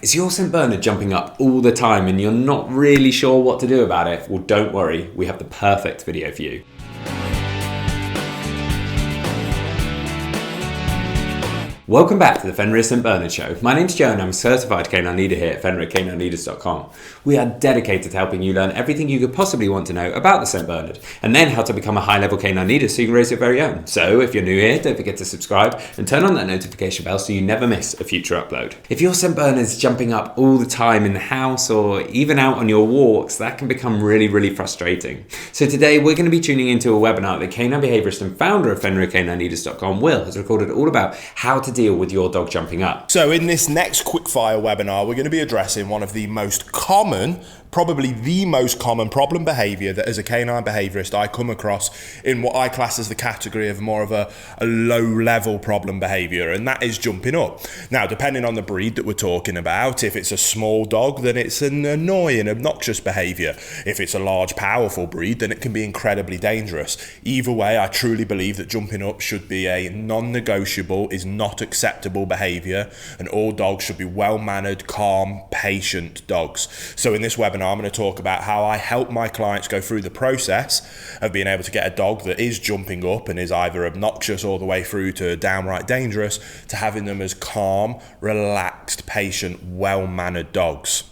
Is your St. Bernard jumping up all the time and you're not really sure what to do about it? Well, don't worry, we have the perfect video for you. Welcome back to the Fenrir St. Bernard Show. My name's Joe and I'm a certified canine leader here at FenrirCanineLeaders.com. We are dedicated to helping you learn everything you could possibly want to know about the St. Bernard and then how to become a high-level canine leader so you can raise your very own. So if you're new here, don't forget to subscribe and turn on that notification bell so you never miss a future upload. If your St. Bernard's jumping up all the time in the house or even out on your walks, that can become really frustrating. So today we're going to be tuning into a webinar that canine behaviorist and founder of FenrirCanineLeaders.com, Will, has recorded all about how to deal with your dog jumping up. So in this next quickfire webinar, we're going to be addressing one of the most common, probably the most common problem behavior that as a canine behaviorist I come across in what I class as the category of more of a low-level problem behavior, and that is jumping up. Now, depending on the breed that we're talking about, if it's a small dog, then it's an annoying, obnoxious behavior. If it's a large, powerful breed, then it can be incredibly dangerous. Either way, I truly believe that jumping up should be a non-negotiable, is not acceptable behavior, and all dogs should be well-mannered, calm, patient dogs. So in this webinar, I'm going to talk about how I help my clients go through the process of being able to get a dog that is jumping up and is either obnoxious all the way through to downright dangerous, to having them as calm, relaxed, patient, well-mannered dogs.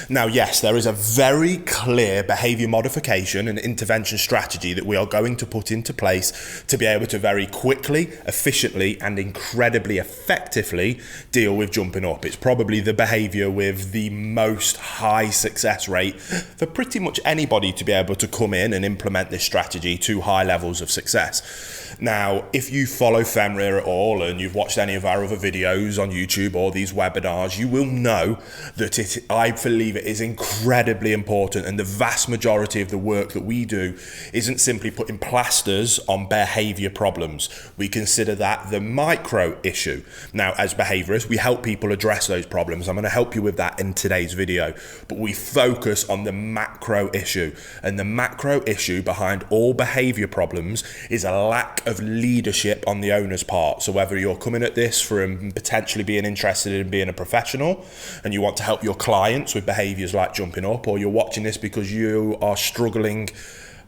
Now, yes, there is a very clear behavior modification and intervention strategy that we are going to put into place to be able to very quickly, efficiently, and incredibly effectively deal with jumping up. It's probably the behavior with the most high success rate for pretty much anybody to be able to come in and implement this strategy to high levels of success. Now, if you follow Fenrir at all and you've watched any of our other videos on YouTube or these webinars, you will know that I believe it is incredibly important, and the vast majority of the work that we do isn't simply putting plasters on behavior problems. We consider that the micro issue. Now, as behaviorists, we help people address those problems. I'm going to help you with that in today's video, but we focus on the macro issue, and the macro issue behind all behavior problems is a lack of leadership on the owner's part. So whether you're coming at this from potentially being interested in being a professional and you want to help your clients with behaviors like jumping up, or you're watching this because you are struggling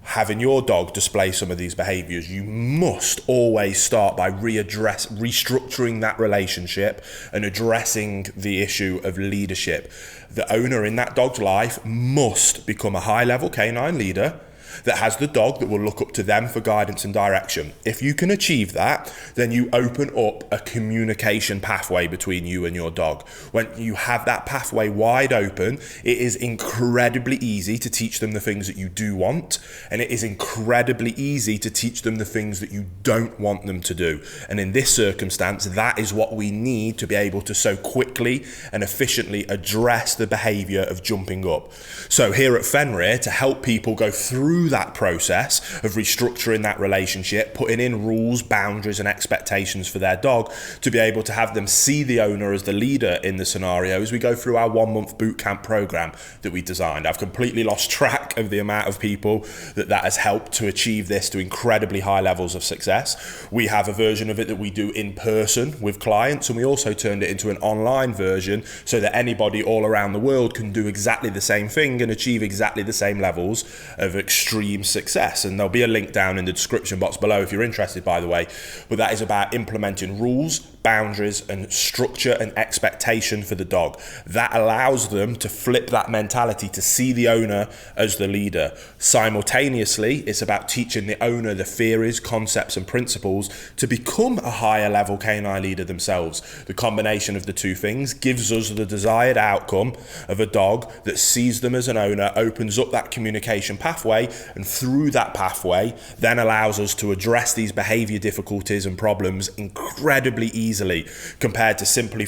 having your dog display some of these behaviors, you must always start by restructuring that relationship and addressing the issue of leadership. The owner in that dog's life must become a high-level canine leader that has the dog that will look up to them for guidance and direction. If you can achieve that, then you open up a communication pathway between you and your dog. When you have that pathway wide open, it is incredibly easy to teach them the things that you do want, and it is incredibly easy to teach them the things that you don't want them to do. And in this circumstance, that is what we need to be able to so quickly and efficiently address the behavior of jumping up. So here at Fenrir, to help people go through that process of restructuring that relationship, putting in rules, boundaries, and expectations for their dog to be able to have them see the owner as the leader in the scenario, as we go through our 1-month boot camp program that we designed. I've completely lost track of the amount of people that has helped to achieve this to incredibly high levels of success. We have a version of it that we do in person with clients, and we also turned it into an online version so that anybody all around the world can do exactly the same thing and achieve exactly the same levels of extreme success. And there'll be a link down in the description box below if you're interested, by the way. But that is about implementing rules, boundaries, and structure and expectation for the dog. That allows them to flip that mentality to see the owner as the leader. Simultaneously, it's about teaching the owner the theories, concepts, and principles to become a higher level canine leader themselves. The combination of the two things gives us the desired outcome of a dog that sees them as an owner, opens up that communication pathway, and through that pathway then allows us to address these behavior difficulties and problems incredibly easily, compared to simply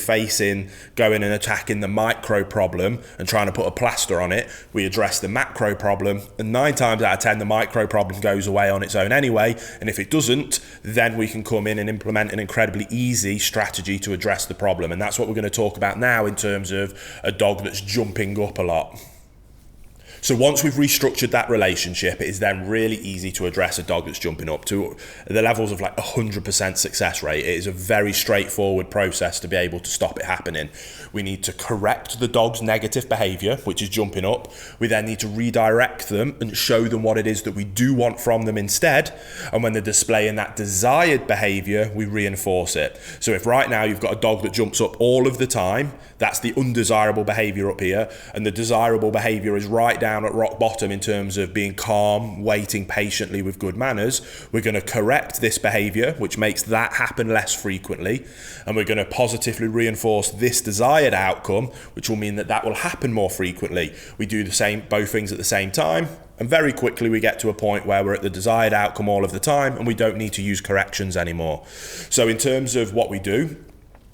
going and attacking the micro problem and trying to put a plaster on it. We address the macro problem, and 9 times out of 10 the micro problem goes away on its own anyway, and if it doesn't, then we can come in and implement an incredibly easy strategy to address the problem. And that's what we're going to talk about now in terms of a dog that's jumping up a lot. So once we've restructured that relationship, it is then really easy to address a dog that's jumping up to the levels of like 100% success rate. It is a very straightforward process to be able to stop it happening. We need to correct the dog's negative behavior, which is jumping up. We then need to redirect them and show them what it is that we do want from them instead. And when they're displaying that desired behavior, we reinforce it. So if right now you've got a dog that jumps up all of the time, that's the undesirable behavior up here, and the desirable behavior is right down at rock bottom in terms of being calm, waiting patiently with good manners. We're going to correct this behavior, which makes that happen less frequently, and we're going to positively reinforce this desired outcome, which will mean that that will happen more frequently. We do the same, both things at the same time, and very quickly we get to a point where we're at the desired outcome all of the time, and we don't need to use corrections anymore. So in terms of what we do,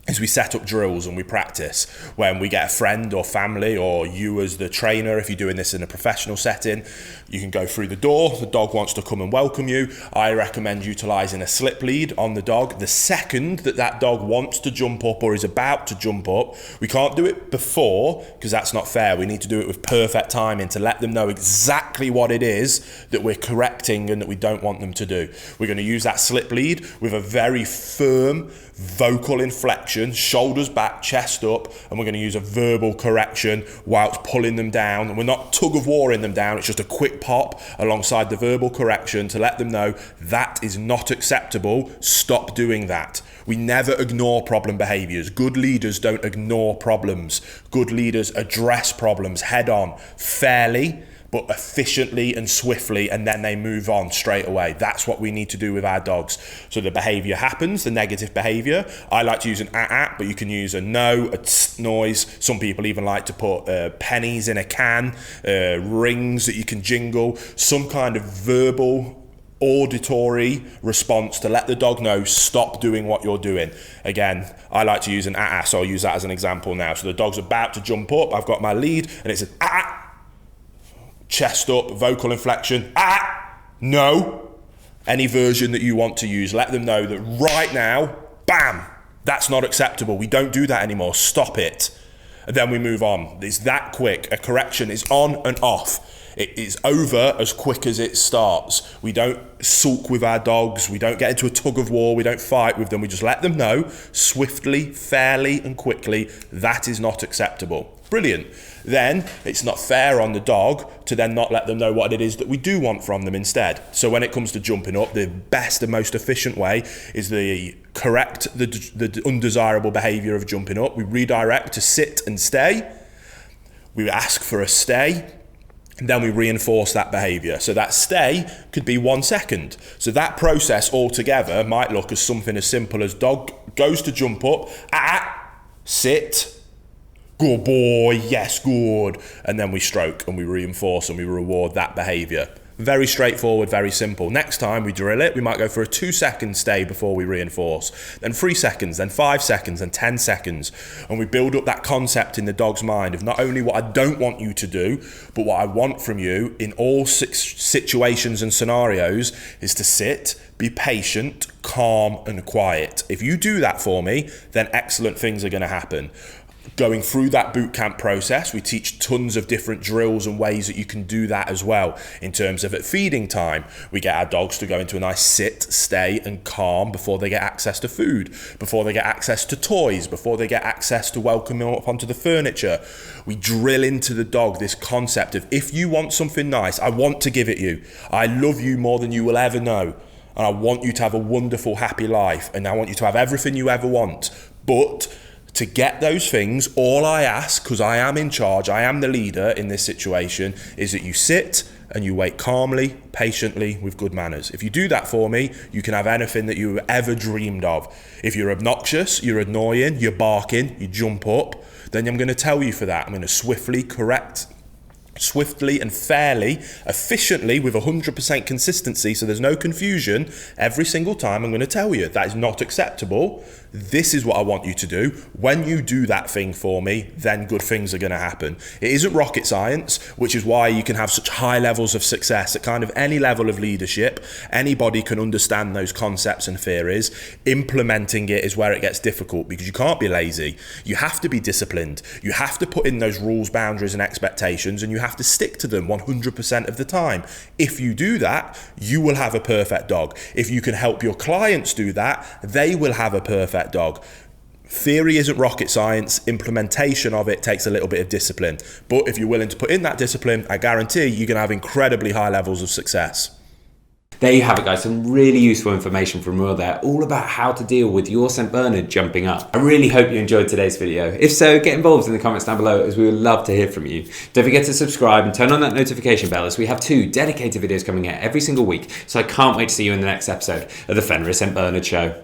is we set up drills and we practice. When we get a friend or family, or you as the trainer, if you're doing this in a professional setting, you can go through the door, the dog wants to come and welcome you. I recommend utilising a slip lead on the dog. The second that that dog wants to jump up or is about to jump up, we can't do it before because that's not fair. We need to do it with perfect timing to let them know exactly what it is that we're correcting and that we don't want them to do. We're going to use that slip lead with a very firm vocal inflection, shoulders back, chest up, and we're going to use a verbal correction whilst pulling them down. And we're not tug of warring them down, it's just a quick pop alongside the verbal correction to let them know that is not acceptable, stop doing that. We never ignore problem behaviours. Good leaders don't ignore problems. Good leaders address problems head on, fairly, but efficiently and swiftly, and then they move on straight away. That's what we need to do with our dogs. So the behaviour happens, the negative behaviour. I like to use an but you can use a no, a tss noise. Some people even like to put pennies in a can, rings that you can jingle, some kind of verbal auditory response to let the dog know, stop doing what you're doing. Again, I like to use an so I'll use that as an example now. So the dog's about to jump up, I've got my lead, and it's an chest up, vocal inflection, no. Any version that you want to use, let them know that right now, bam, that's not acceptable. We don't do that anymore, stop it. And then we move on. It's that quick. A correction is on and off. It is over as quick as it starts. We don't sulk with our dogs. We don't get into a tug of war. We don't fight with them. We just let them know swiftly, fairly, and quickly that is not acceptable. Brilliant. Then it's not fair on the dog to then not let them know what it is that we do want from them instead. So when it comes to jumping up, the best and most efficient way is the undesirable behaviour of jumping up. We redirect to sit and stay. We ask for a stay. And then we reinforce that behaviour. So that stay could be 1 second. So that process altogether might look as something as simple as dog goes to jump up, sit, good boy, yes, good. And then we stroke and we reinforce and we reward that behaviour. Very straightforward, very simple. Next time we drill it, we might go for a 2-second stay before we reinforce, then 3 seconds, then 5 seconds, then 10 seconds. And we build up that concept in the dog's mind of not only what I don't want you to do, but what I want from you in all situations and scenarios is to sit, be patient, calm, and quiet. If you do that for me, then excellent things are going to happen. Going through that boot camp process, we teach tons of different drills and ways that you can do that as well. In terms of at feeding time, we get our dogs to go into a nice sit, stay, and calm before they get access to food, before they get access to toys, before they get access to welcoming up onto the furniture. We drill into the dog this concept of, if you want something nice, I want to give it you. I love you more than you will ever know. And I want you to have a wonderful, happy life. And I want you to have everything you ever want. But to get those things, all I ask, because I am in charge, I am the leader in this situation, is that you sit and you wait calmly, patiently, with good manners. If you do that for me, you can have anything that you ever dreamed of. If you're obnoxious, you're annoying, you're barking, you jump up, then I'm going to tell you for that. I'm going to swiftly correct, swiftly and fairly, efficiently, with 100% consistency, so there's no confusion. Every single time I'm going to tell you that is not acceptable. This is what I want you to do. When you do that thing for me, then good things are going to happen. It isn't rocket science, which is why you can have such high levels of success at kind of any level of leadership. Anybody can understand those concepts and theories. Implementing it is where it gets difficult, because you can't be lazy. You have to be disciplined. You have to put in those rules, boundaries, and expectations, and you have to stick to them 100% of the time. If you do that, you will have a perfect dog. If you can help your clients do that, they will have a perfect dog. Theory isn't rocket science. Implementation of it takes a little bit of discipline. But if you're willing to put in that discipline, I guarantee you're going to have incredibly high levels of success. There you have it, guys. Some really useful information from Will there, all about how to deal with your St. Bernard jumping up. I really hope you enjoyed today's video. If so, get involved in the comments down below, as we would love to hear from you. Don't forget to subscribe and turn on that notification bell, as we have 2 dedicated videos coming out every single week. So I can't wait to see you in the next episode of the Fenrir St. Bernard Show.